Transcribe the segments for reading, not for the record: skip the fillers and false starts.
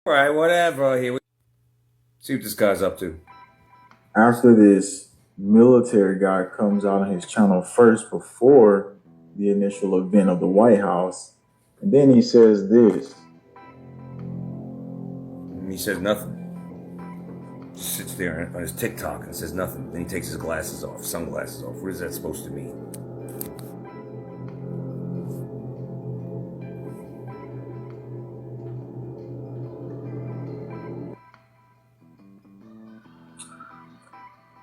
All right, whatever. Here we see what this guy's up to. After this military guy comes out on his channel first before the initial event of the White House, and then he says this. And he says nothing. Just sits there on his TikTok and says nothing. Then he takes his glasses off, sunglasses off. What is that supposed to mean?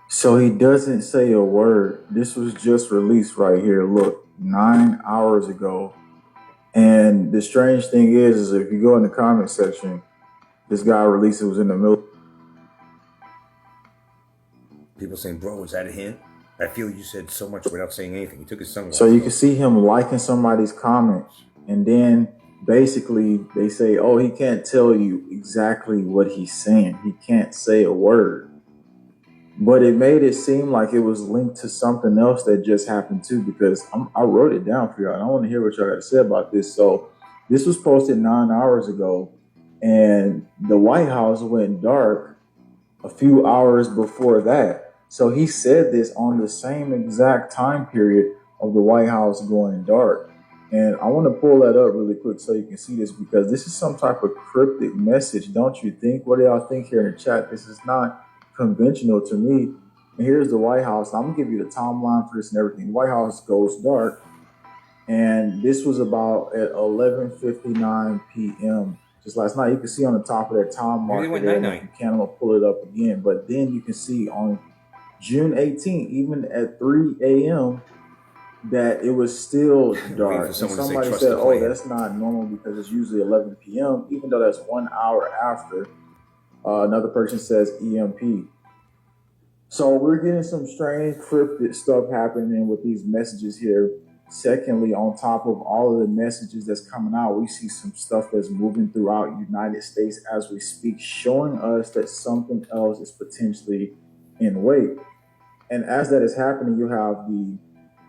So he doesn't say a word. This was just released right here. Look, 9 hours ago. And the strange thing is if you go in the comment section, this guy released it was in the middle. People saying, bro, is that a hint? I feel you said so much without saying anything. He took his sunglasses So you off. can see him liking somebody's comments. And then basically they say, oh, he can't tell you exactly what he's saying. He can't say a word. But it made it seem like it was linked to something else that just happened too, because I wrote it down for y'all. And I want to hear what y'all got to say about this. So this was posted 9 hours ago, and the White House went dark a few hours before that. So he said this on the same exact time period of the White House going dark. And I want to pull that up really quick so you can see this, because this is some type of cryptic message, don't you think? What do y'all think here in the chat? This is not conventional to me. And here's the White House. I'm gonna give you the timeline for this and everything. The White House goes dark, and this was about at 11:59 p.m. just last night. You can see on the top of that time marker there, and if you can, I'm gonna pull it up again. But then you can see on June 18th, even at 3 a.m., that it was still dark. And somebody said, "Oh, that's not normal because it's usually 11 p.m." Even though that's 1 hour after. Another person says EMP. So we're getting some strange cryptic stuff happening with these messages here. Secondly, on top of all of the messages that's coming out, we see some stuff that's moving throughout United States as we speak, showing us that something else is potentially in wait. And as that is happening, you have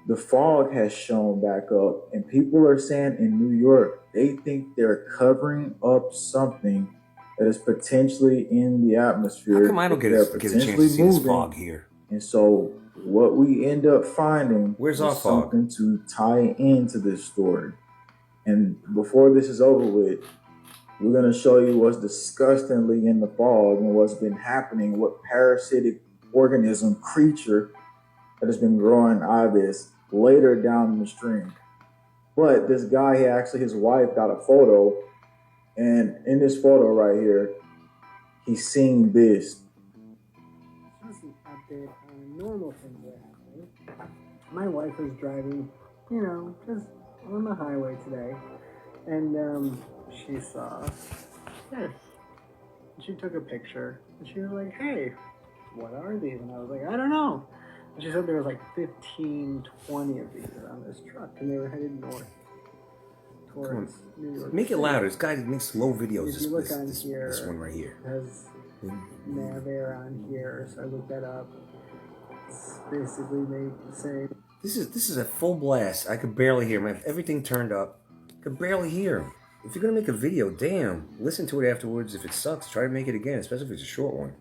the fog has shown back up, and people are saying in New York, they think they're covering up something that is potentially in the atmosphere. How come I don't get a chance to see this fog here? And so what we end up finding is something to tie into this story. And before this is over with, we're going to show you what's disgustingly in the fog and what's been happening, what parasitic organism creature that has been growing out of this later down the stream. But this guy, his wife got a photo, and in this photo right here, he's seeing this. Just an update on normal things that are happening. My wife was driving, just on the highway today, and she saw this. She took a picture, and she was like, "Hey, what are these?" And I was like, "I don't know." And she said there was like 15, 20 of these on this truck, and they were headed north. New York Make it louder. This guy makes slow videos. If you look on here, this one right here has nav air on here, so I looked that up. It's basically they say this is a full blast. I could barely hear him. I have everything turned up. I could barely hear him. If you're gonna make a video, damn, listen to it afterwards. If it sucks, try to make it again, especially if it's a short one.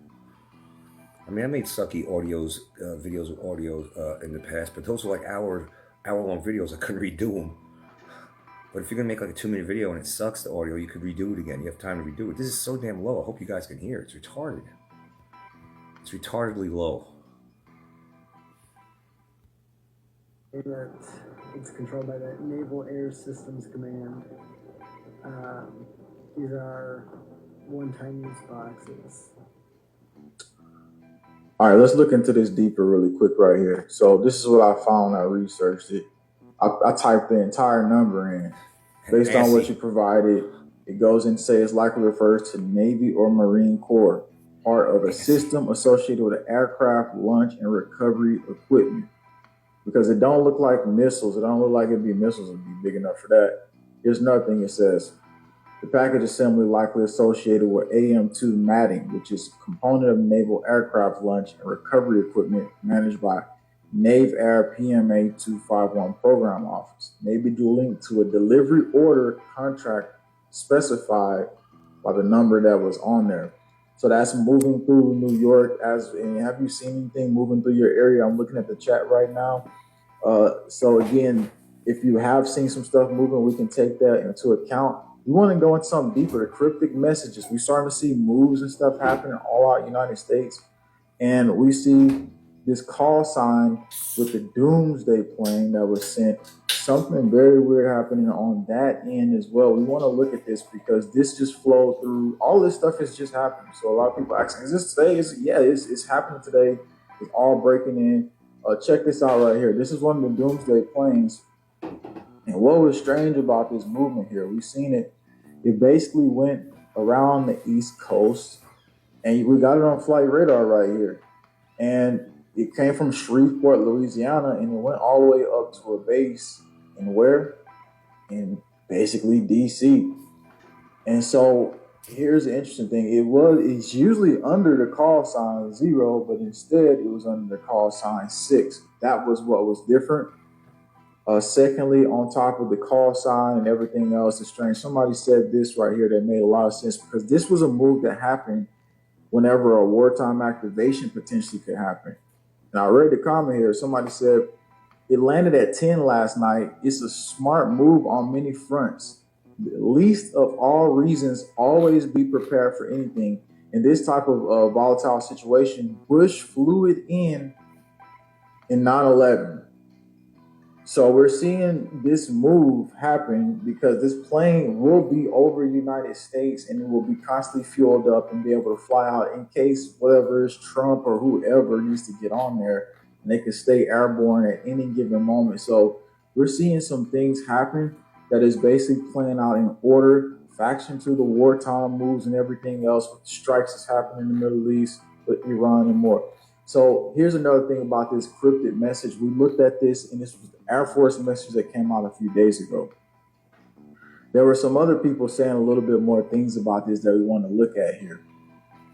I mean, I made sucky videos with audio in the past, but those were like hour-long videos. I couldn't redo them. But if you're going to make like a 2-minute video and it sucks, the audio, you could redo it again. You have time to redo it. This is so damn low. I hope you guys can hear it. It's retarded. It's retardedly low. It's controlled by the Naval Air Systems Command. These are one-time use boxes. All right, let's look into this deeper really quick right here. So this is what I found. I researched it. I typed the entire number in. Based on what you provided, it goes and says likely refers to Navy or Marine Corps, part of a system associated with aircraft launch and recovery equipment. Because it don't look like missiles. It don't look like it'd be missiles would be big enough for that. Here's nothing. It says the package assembly likely associated with AM2 matting, which is a component of naval aircraft launch and recovery equipment managed by Nave Air PMA 251 Program Office, may be linked to a delivery order contract specified by the number that was on there. So that's moving through New York. And have you seen anything moving through your area? I'm looking at the chat right now. So again, if you have seen some stuff moving, we can take that into account. We want to go into something deeper, the cryptic messages. We're starting to see moves and stuff happening all out United States. And we see this call sign with the doomsday plane that was sent. Something very weird happening on that end as well. We want to look at this because this just flowed through. All this stuff is just happening. So a lot of people asking, is this today? It's happening today. It's all breaking in. Check this out right here. This is one of the doomsday planes. And what was strange about this movement here, we've seen it. It basically went around the East Coast, and we got it on flight radar right here. And it came from Shreveport, Louisiana, and it went all the way up to a base in where? In basically DC. And so here's the interesting thing. It's usually under the call sign 0, but instead it was under the call sign 6. That was what was different. Secondly, on top of the call sign and everything else, it's strange. Somebody said this right here that made a lot of sense because this was a move that happened whenever a wartime activation potentially could happen. And I read the comment here. Somebody said, it landed at 10 last night. It's a smart move on many fronts. The least of all reasons, always be prepared for anything. In this type of volatile situation, Bush flew it in 9/11. So we're seeing this move happen because this plane will be over the United States and it will be constantly fueled up and be able to fly out in case whatever is Trump or whoever needs to get on there, and they can stay airborne at any given moment. So we're seeing some things happen that is basically playing out in order, faction to the wartime moves and everything else with strikes that's happening in the Middle East with Iran and more. So here's another thing about this cryptic message. We looked at this, and this was the Air Force message that came out a few days ago. There were some other people saying a little bit more things about this that we want to look at here.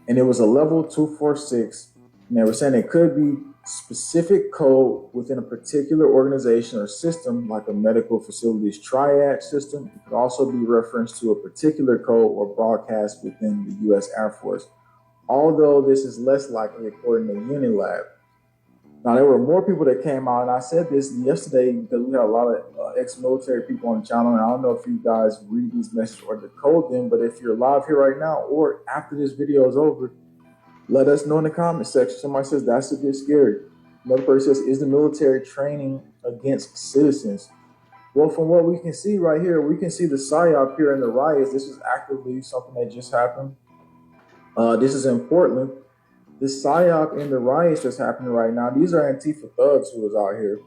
And it was a level 246, and they were saying it could be specific code within a particular organization or system, like a medical facilities triad system. It could also be referenced to a particular code or broadcast within the U.S. Air Force, although this is less likely according to Unilab. Now, there were more people that came out, and I said this yesterday because we have a lot of ex-military people on the channel, and I don't know if you guys read these messages or decode them, but if you're live here right now or after this video is over, let us know in the comment section. Somebody says, that's a bit scary. Another person says, is the military training against citizens? Well, from what we can see right here, we can see the PSYOP here in the riots. This is actively something that just happened. This is in Portland. This PSYOP in the riots that's happening right now, these are Antifa thugs who was out here.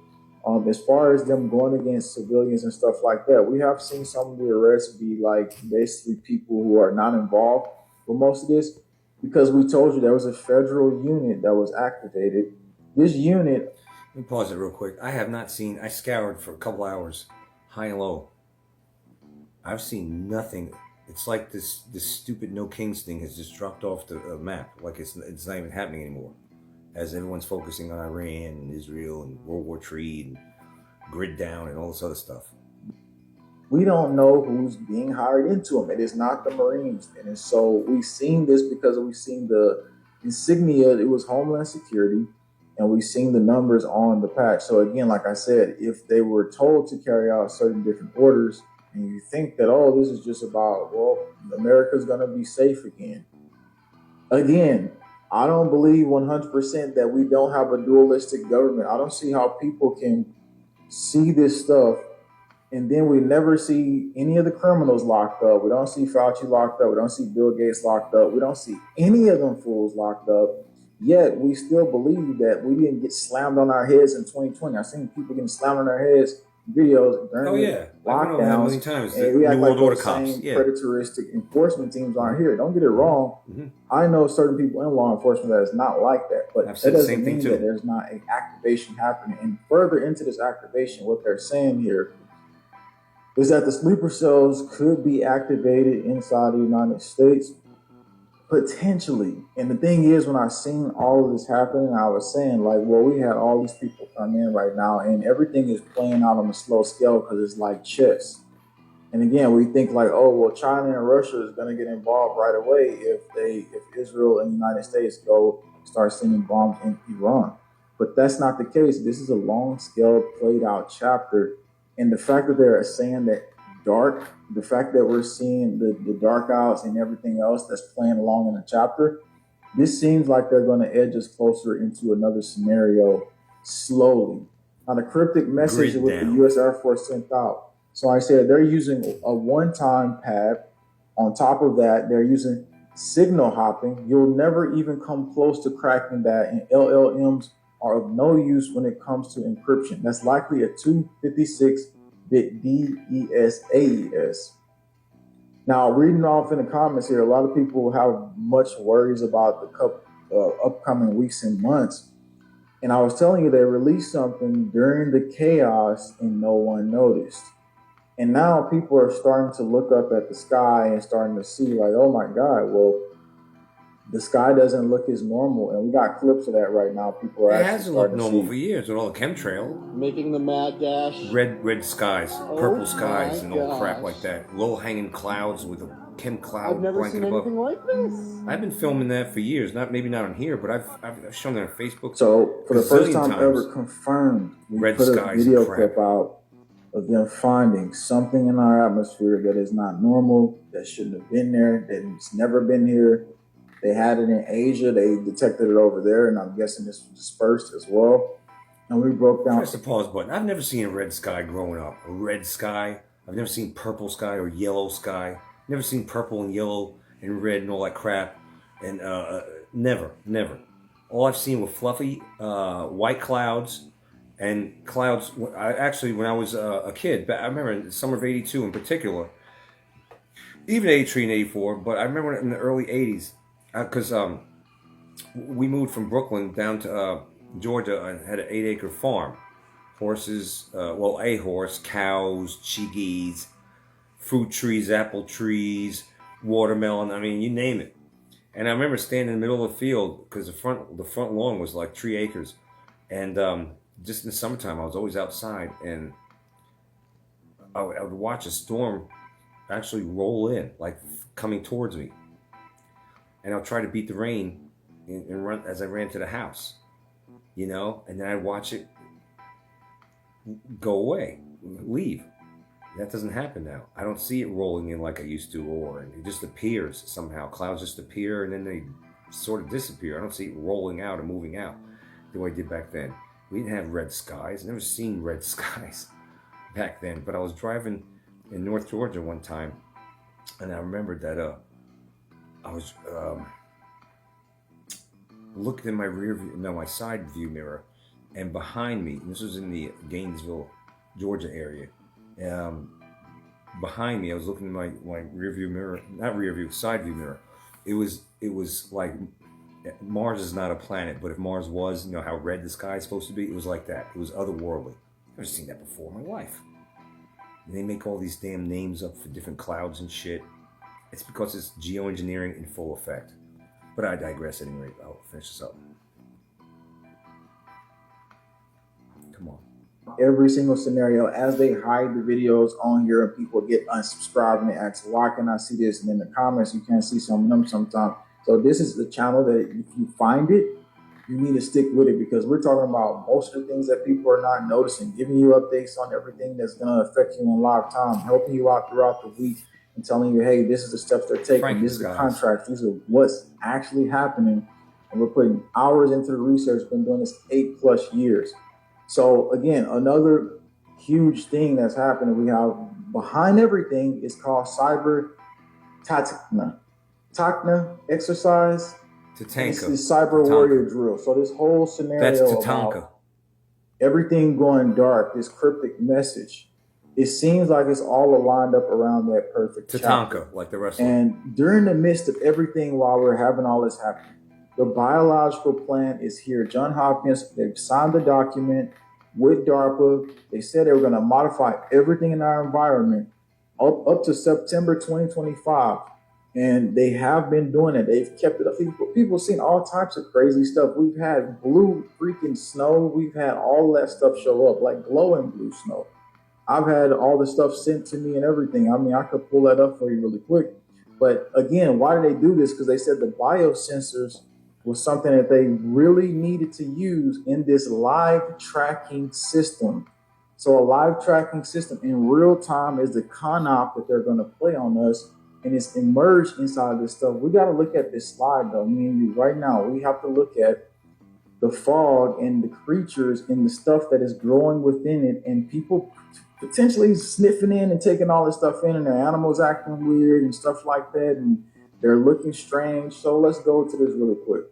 As far as them going against civilians and stuff like that, we have seen some of the arrests be like basically people who are not involved with most of this, because we told you there was a federal unit that was activated. This unit... Let me pause it real quick. I have not seen... I scoured for a couple hours, high and low. I've seen nothing. It's like this stupid No Kings thing has just dropped off the map. Like it's not even happening anymore. As everyone's focusing on Iran and Israel and World War III and grid down and all this other stuff. We don't know who's being hired into them. It is not the Marines. And so we've seen this because we've seen the insignia. It was Homeland Security. And we've seen the numbers on the patch. So again, like I said, if they were told to carry out certain different orders, and you think that, oh, this is just about, well, America's going to be safe again. Again, I don't believe 100% that we don't have a dualistic government. I don't see how people can see this stuff and then we never see any of the criminals locked up. We don't see Fauci locked up. We don't see Bill Gates locked up. We don't see any of them fools locked up. Yet we still believe that we didn't get slammed on our heads in 2020. I've seen people getting slammed on their heads videos during lockdowns. Many times. And we act like those same predatoristic enforcement teams aren't here. Don't get it wrong. Mm-hmm. I know certain people in law enforcement that is not like that, but that doesn't mean that there's not an activation happening. And further into this activation, what they're saying here is that the sleeper cells could be activated inside the United States, potentially. And the thing is, when I seen all of this happening, I was saying, like, well, we had all these people come in right now, and everything is playing out on a slow scale because it's like chess. And again, we think like, oh well, China and Russia is going to get involved right away if Israel and the United States go start sending bombs in Iran. But that's not the case. This is a long scale, played out chapter, and the fact that they're saying that the fact that we're seeing the dark outs and everything else that's playing along in the chapter, this seems like they're going to edge us closer into another scenario slowly. Now, the cryptic message with the U.S. Air Force sent out. So I said they're using a one-time pad. On top of that, they're using signal hopping. You'll never even come close to cracking that, and LLMs are of no use when it comes to encryption. That's likely a 256-bit DES AES. Now, reading off in the comments here, a lot of people have much worries about the upcoming weeks and months. And I was telling you, they released something during the chaos and no one noticed. And now people are starting to look up at the sky and starting to see like, oh my God, well, the sky doesn't look as normal. And we got clips of that right now. People are It actually hasn't looked starting to normal see. for years with all the chemtrail. Making the mad dash. Red skies, purple skies, my and all crap gosh. like that. Low hanging clouds with a chem cloud I've never blanket seen above. anything like this. I've been filming that for years. Maybe not on here, but I've shown that on Facebook. So for the first gazillion time times. ever confirmed, we Red put a skies video and crap. clip out of them finding something in our atmosphere that is not normal, that shouldn't have been there, that's never been here. They had it in Asia. They detected it over there, and I'm guessing this was dispersed as well. And we broke down. Press the pause button. I've never seen a red sky growing up. A red sky. I've never seen purple sky or yellow sky. Never seen purple and yellow and red and all that crap. And never. All I've seen were fluffy white clouds and clouds. When I was a kid, I remember in the summer of '82 in particular, even '83 and '84. But I remember in the early '80s because we moved from Brooklyn down to Georgia and had an 8-acre farm. Horses, a horse, cows, chiggies, fruit trees, apple trees, watermelon. I mean, you name it. And I remember standing in the middle of the field because the front lawn was like 3 acres, and just in the summertime I was always outside, and I would watch a storm actually roll in, like coming towards me, and I'll try to beat the rain and run as I ran to the house, and then I'd watch it go away, leave. That doesn't happen now. I don't see it rolling in like I used to, or it just appears somehow. Clouds just appear and then they sort of disappear. I don't see it rolling out and moving out the way I did back then. We didn't have red skies. I've never seen red skies back then. But I was driving in North Georgia one time, and I remembered that I was looking in my side view mirror, and behind me, and this was in the Gainesville, Georgia area. Behind me, I was looking in my rear view mirror, not rear view, side view mirror. It was like Mars is not a planet, but if Mars was, how red the sky is supposed to be, it was like that. It was otherworldly. I've never seen that before in my life. And they make all these damn names up for different clouds and shit. It's because it's geoengineering in full effect. But I digress anyway. I'll finish this up. Come on. Every single scenario, as they hide the videos on here and people get unsubscribed and they ask, why can I see this? And in the comments, you can't see some of them sometimes. So this is the channel that if you find it, you need to stick with it, because we're talking about most of the things that people are not noticing, giving you updates on everything that's going to affect you in live time, helping you out throughout the week and telling you, hey, this is the steps they're taking. This is the contracts. These are what's actually happening. And we're putting hours into the research. Been doing this 8+ years. So again, another huge thing that's happening, we have behind everything is called cyber Tatkna. Tatkna exercise. It's the cyber warrior drill. So this whole scenario about everything going dark, this cryptic message, it seems like it's all aligned up around that perfect chapter. Like the wrestler. And during the midst of everything, while we're having all this happen, the biological plan is here. John Hopkins, they've signed the document with DARPA. They said they were going to modify everything in our environment up to September 2025. And they have been doing it. They've kept it up. People have seen all types of crazy stuff. We've had blue freaking snow. We've had all that stuff show up, like glowing blue snow. I've had all the stuff sent to me and everything. I mean, I could pull that up for you really quick. But again, why did they do this? Because they said the biosensors was something that they really needed to use in this live tracking system. So a live tracking system in real time is the con op that they're going to play on us, and it's emerged inside of this stuff. We got to look at this slide though, me and you right now. We have to look at the fog and the creatures and the stuff that is growing within it, and people potentially sniffing in and taking all this stuff in, and their animals acting weird and stuff like that, and they're looking strange. So let's go to this really quick,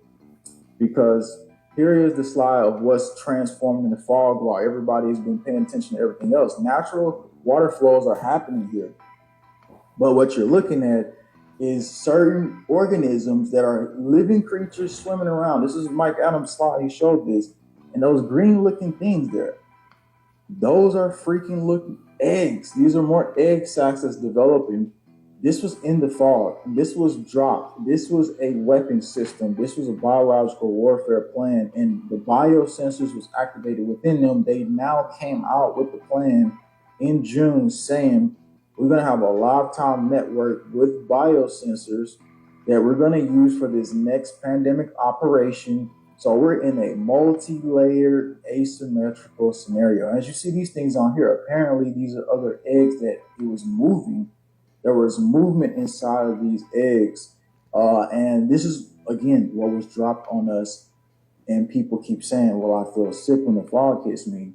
because here is the slide of what's transforming in the fog while everybody's been paying attention to everything else. Natural water flows are happening here, but what you're looking at is certain organisms that are living creatures swimming around. This is Mike Adams' slide. He showed this, and those green looking things there, those are freaking looking eggs. These are more egg sacs that's developing. This was in the fog. This was dropped. This was a weapon system. This was a biological warfare plan, and the biosensors was activated within them. They now came out with the plan in June saying we're going to have a lifetime network with biosensors that we're going to use for this next pandemic operation. So we're in a multi-layered asymmetrical scenario. As you see these things on here, apparently these are other eggs that it was moving. There was movement inside of these eggs. And this is, again, what was dropped on us. And people keep saying, well, I feel sick when the fog hits me.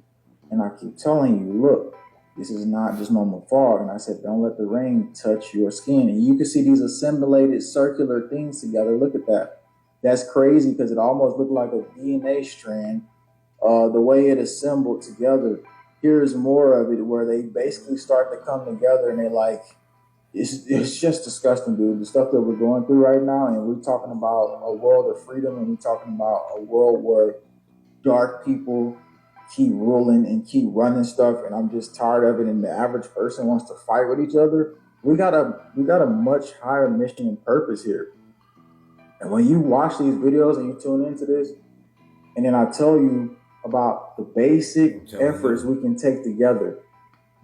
And I keep telling you, look, this is not just normal fog. And I said, don't let the rain touch your skin. And you can see these assimilated circular things together. Look at that. That's crazy because it almost looked like a DNA strand. The way it assembled together. Here's more of it where they basically start to come together and they like, it's just disgusting, dude. The stuff that we're going through right now, and we're talking about a world of freedom, and we're talking about a world where dark people keep ruling and keep running stuff, and I'm just tired of it. And the average person wants to fight with each other. We got a much higher mission and purpose here. And when you watch these videos and you tune into this, and then I tell you about the basic efforts we can take together,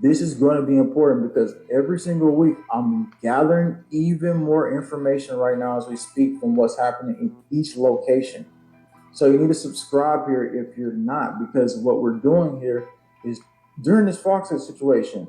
this is going to be important because every single week I'm gathering even more information right now as we speak from what's happening in each location. So you need to subscribe here if you're not, because what we're doing here is during this Fox situation,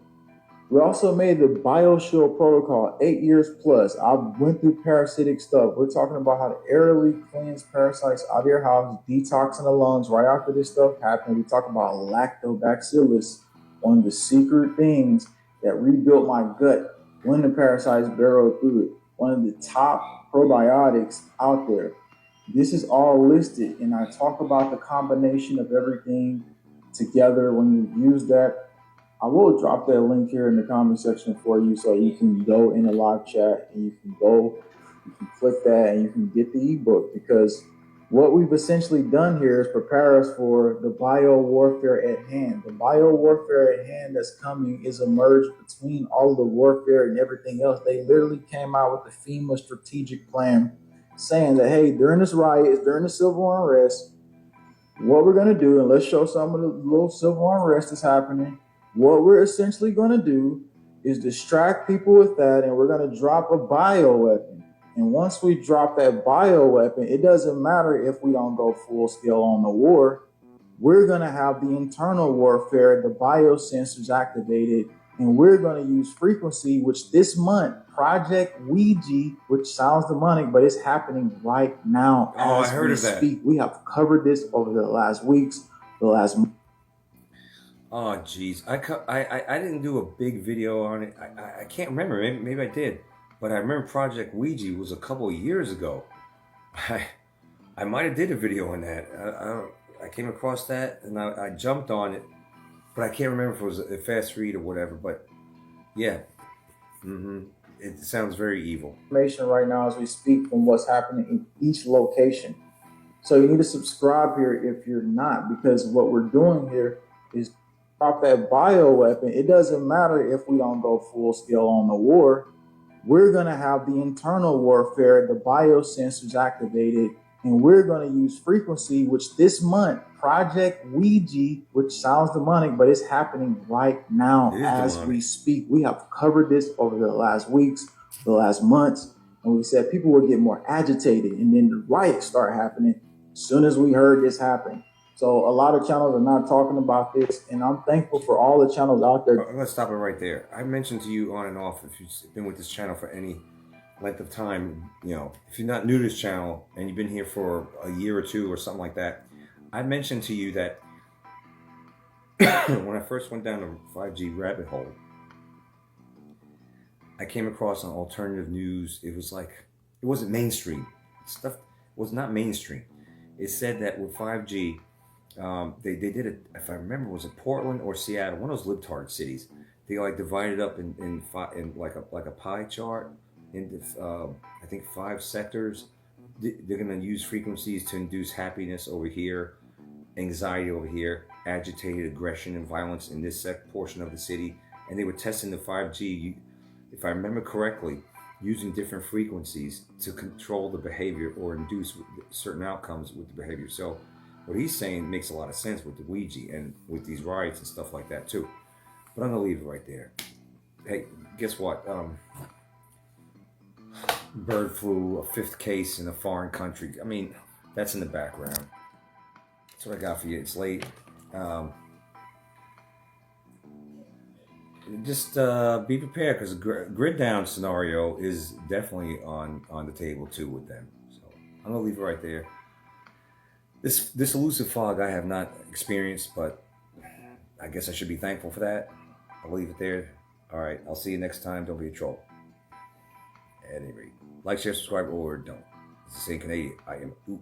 we also made the BioShield protocol 8 years plus. I went through parasitic stuff. We're talking about how to aerially cleanse parasites out of your house, detoxing the lungs right after this stuff happened. We talk about lactobacillus, one of the secret things that rebuilt my gut when the parasites burrowed through it. One of the top probiotics out there. This is all listed, and I talk about the combination of everything together when you use that. I will drop that link here in the comment section for you so you can go in the live chat and you can click that and you can get the ebook, because what we've essentially done here is prepare us for the bio warfare at hand. The bio warfare at hand that's coming is emerged between all of the warfare and everything else. They literally came out with the FEMA strategic plan saying that, hey, during this riot, during the civil unrest, what we're going to do, and let's show some of the little civil unrest that's happening. What we're essentially going to do is distract people with that, and we're going to drop a bioweapon. And once we drop that bioweapon, it doesn't matter if we don't go full scale on the war. We're going to have the internal warfare, the biosensors activated, and we're going to use frequency, which this month, Project Ouija, which sounds demonic, but it's happening right now. Oh, I heard of that. We have covered this over the last weeks, the last month. Oh, geez. I didn't do a big video on it. I can't remember. Maybe I did. But I remember Project Ouija was a couple of years ago. I might have did a video on that. I came across that, and I jumped on it. But I can't remember if it was a fast read or whatever. But, yeah. It sounds very evil. Information right now as we speak from what's happening in each location. So you need to subscribe here if you're not, because what we're doing here is drop that bioweapon. It doesn't matter if we don't go full scale on the war. We're going to have the internal warfare, the biosensors activated, And we're going to use frequency, which this month, Project Ouija, which sounds demonic, but it's happening right now as we speak. We have covered this over the last weeks, the last months, and we said people would get more agitated, and then the riots start happening as soon as we heard this happen. So a lot of channels are not talking about this, and I'm thankful for all the channels out there. I'm going to stop it right there. I mentioned to you on and off, if you've been with this channel for any length of time, you know, if you're not new to this channel and you've been here for a year or two or something like that, I mentioned to you that when I first went down the 5G rabbit hole, I came across an alternative news. It was like, it wasn't mainstream. Stuff was not mainstream. It said that with 5G, they did it, if I remember, was it Portland or Seattle, one of those libtard cities. They like divided up in like a pie chart into I think 5 sectors. They're going to use frequencies to induce happiness over here, anxiety over here, agitated aggression and violence in this portion of the city. And they were testing the 5G, if I remember correctly, using different frequencies to control the behavior or induce certain outcomes with the behavior. So what he's saying makes a lot of sense with the Ouija and with these riots and stuff like that too. But I'm gonna leave it right there. Hey, guess what? Bird flu, a 5th case in a foreign country. I mean, that's in the background. That's what I got for you. It's late. Just be prepared, because the grid down scenario is definitely on the table too with them. So I'm gonna leave it right there. This elusive fog I have not experienced, but I guess I should be thankful for that. I'll leave it there. All right, I'll see you next time. Don't be a troll. At any rate, like, share, subscribe, or don't. This is St. Canadian. I am Oot.